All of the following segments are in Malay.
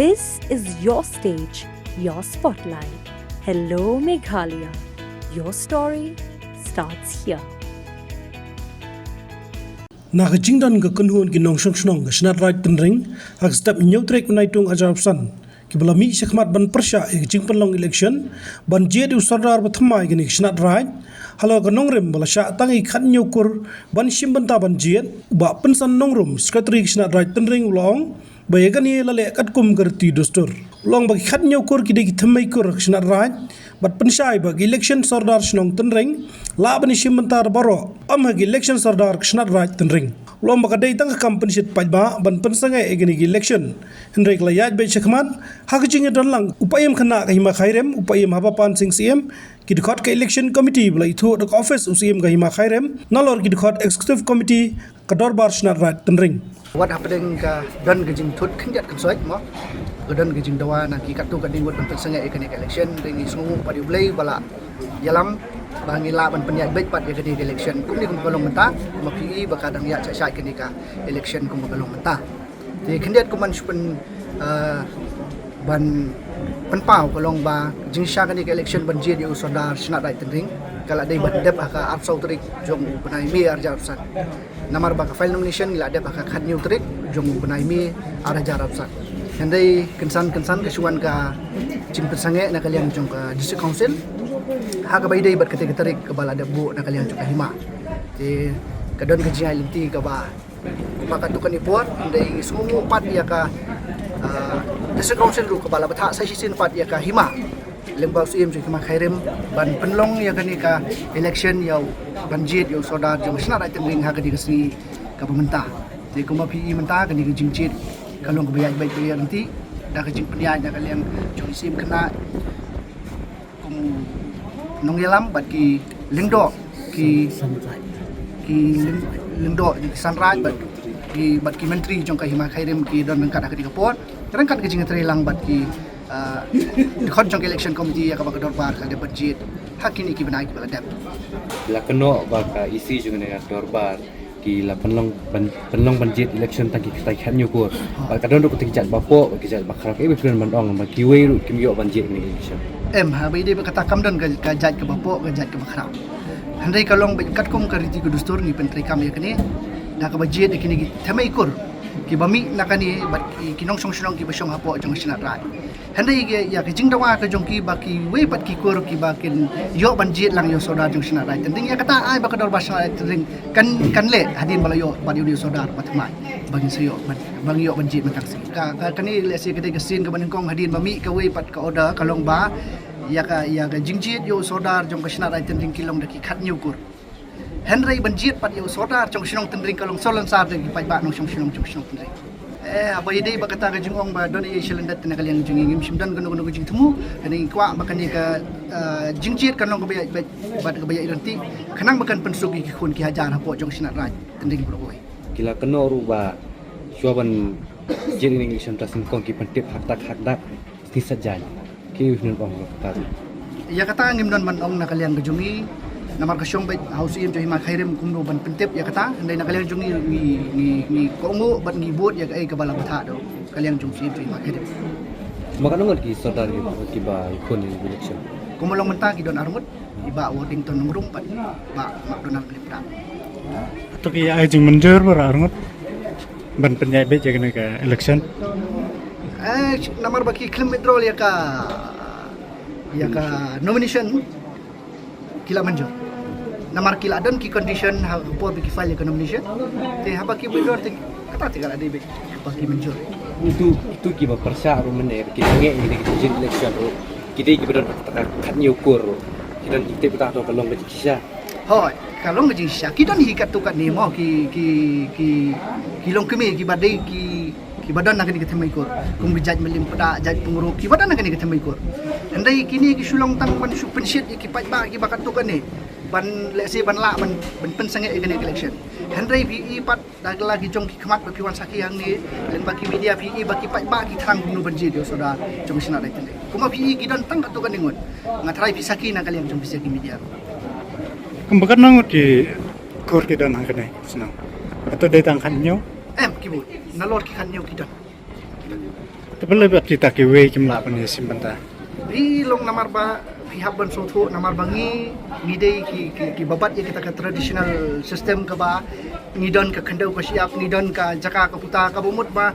This is your stage, your spotlight. Hello, Meghalaya. Your story starts here. Na kejingdan ke kenhuan ki nong song ke senat right penring hak step nyautrek menaitung ajar san ki belami sekhmat ban persya ke jing penlong election ban je di usardar bathamai ke ni senat right halo ke nongrem bala sya tangi khat nyukur ban simban ta ban je ba pensan nongrum sekretari senat right penring ulong bayagan ye lale kat kum gerti dostur long bagi khat nyukur ki de thamai kur senat right bat pensyai bagi election sardar snong tenring la bani simbentar baro am hagi election sardar kisnat right tenring lom baka dei tang company sit pajba ban pensangai egini election hendrek la yaj be chakman hagi jinge donlang upayam khana ka hima khairem upayam haba pan sing cm ki dikhat ka election committee bla itho dok office ucm ka hima khairem nalor ki dikhat executive committee ka dorbar snat right tenring what happening ka dan ke jing thut khinjat kan soit mo dan ke jing dawa na ki katu ka dingwat ban pensangai egini election ringi sungu padi ulai bala yalam bangi la ban penyat baik pat ke election kum ni kum kalong menta kum pi bakadang ya cha ke ni ka election kum kalong menta ti khinjat kum man supen ban penpau kalong ba jing sha ke ni ka election ban je di usodar snat right tendring kala dei ban dep aka arsaw trik jong benai mi arja arsan namar ba ka file nomination la dep aka khat new trik jong benai mi arja arsan handai kensan kesuan ka jing persange na kalian jong ka district council haga baidai bat ketika tarik ke bala debu na kalian juga hima ti kadon ke jingai linti ke ba maka tukan ipuat ndai sumu pat ya ka district council ru ke bala batha sai sin pat ya ka hima lembau sim ju hima khairem ban penlong ya kani ka election yau banjit yau soda jong sna ra tending haga di kesi ka pemerintah ti kuma pi menta kani ke jingjit kalong ke bayai baik bayar nanti dah ke jing peniai dah kalian jong sim kena nong yalam bat ki lingdo ki lingdo di sunrise bat ki menteri jong ka hima khairem ki don ngkat ka dikapot rangkat ke jing lang bat ki di khon jong election committee ya ka ba dorbar ka de budget hakini ki benai ki bala dep la keno ba ka isi jong ne dorbar ki la penlong budget election ta ki kita khan nyukur ba ka don ko ti jat ba po ki jat ba khrak e be ban ong ba ki we ru kim yo budget ni election ha bai de kata kamdon ka jat ke bapo ka jat ke bakhrau handai kalong kat kum ka riti ku dustur ni pentri kam ya kini da ka budget kini ki thamai kur ki bami nakani bat ki nong song song ki basong hapo jong sinat rai handai ya ki jingdawa ka jong ki ba ki we pat ki kur ki ba kin yo budget lang yo soda jong sinat rai tending ya kata ai ba ka dor basang tending kan le hadin bala yo ba yo soda patmai bagi sayo bagi yo budget mataksi ka kani le si kedai kesin ka baningkong hadin bami ka we pat ka order kalong ba ya ka jingjit yo sodar jong kasna rai tendring kilong daki khat nyukur henry banjit pat yo sodar jong sinong tendring kalong solan sar daki pai ba nong sinong tendring apa ide ba kata ka jingong ba don ye silendat na kalian jing ngim simdan gono gono jing temu kani kwa bakani ka jingjit kalong ka bayai bat ka bayai nanti kanang bakan pensugi ki khun ki hajar hapo jong sinat rai tendring bro oi kila keno ruba shuaban jing election ta sing kong ki pentip hak dak ti sajan ki usnun bang kata ya kata ngim don man ong na kalian gejungi namar kasyong baik house im jo hima khairem kumno ban pentip ya kata ndai na kalian jungi ni kongo bat ni bot ya ai kabala batha do kalian jung sim jo hima khairem maka nongot ki sodar ki ba ikon election kumulong menta ki don armut iba Washington nomor 4 ba McDonald Clipta atau ki ai jing menjur bar arngot ban penyai be jagana ka election namar baki claim withdrawal ya ka nomination kila manjur namar kila don ki condition ha po biki file ka nomination te ha baki withdraw te kata tinggal ada baki manjur itu ki ba persya ru mene ki nge ni ki jing election ru ki de ki bedon khat nyukur ki don ikte pita to kalong be kisha hoi kalau ngajing sya ki don hi kat tu kat ni mo ki long kemi ki badai ki badan nak ni ketemai kor kum bijaj melim pada jaj penguruk ki badan nak ni ketemai kor andai kini ki sulong tang ban su pensit ki pai ba ki bakat tu kan ni ban let's say ban la ban pensange ni election andai pi pat dak lagi jong ki khmat ba piwan saki yang ni len baki media pi baki pai ba ki tang nu banji dio soda jong sina dai tende kuma pi ki don tang kat tu kan ningon ngatrai pi saki na kalian jong bisa ki media kumbakan nangut ki kor ki dan hangkane senang atau datang kan nyo kibut nalor ki kan nyo ki don Tapi lebih kita kiwe kimla pani simbanta. Di long namar ba pihak ban soto namar bangi ngidei ki babat ya kita ke traditional system ke ba ngidon ke kendau ke siap ngidon ke jaka ke puta ke bumut ba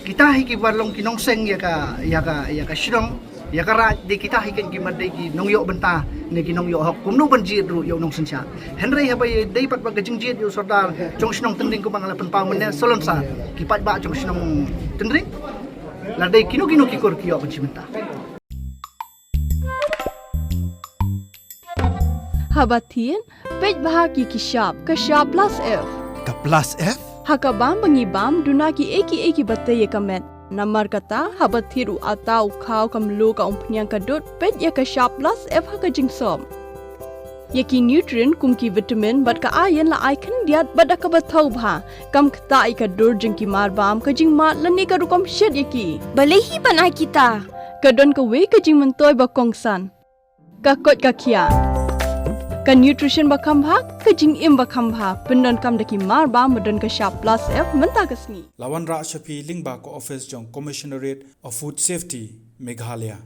kita hi ki balong ki nongseng ya ka shirong ya kara de kita hi ki madai ki nongyo benta ne ki nongyo hok kumnu banjir ru yo nong sencha henry ha bai dei pat ba gajing jit yo sordar jong sinong tending ko bangala pen pang men solon sa ki pat ba jong sinong tending la dei kino ki kor ki yo banjimenta. Habatin, pej bahagi kishap, kashap plus F. Ka plus F? Hakabam bangibam dunaki eki batay kamet. Namar kata habathiru atau kau kamlu ka umpnyang kadut pej ya kashap plus F haka jingsom. Yaki nutrient kumki vitamin bat ka ayan la ikan diat bat ka bathau bha. Kam kata ikadur jingki marbam ka jing mat lani ka rukom shed yaki. Balehi panai kita. Kadon ka we ka jing mentoy ba kongsan. Ka kot ka kia. Ka nutrition bakam bha ka jing im bakam bha pendon kam daki mar ba medon ka sharp plus F menta kasni Lawan Ra Shafi Lingba ko office jong Commissionerate of Food Safety Meghalaya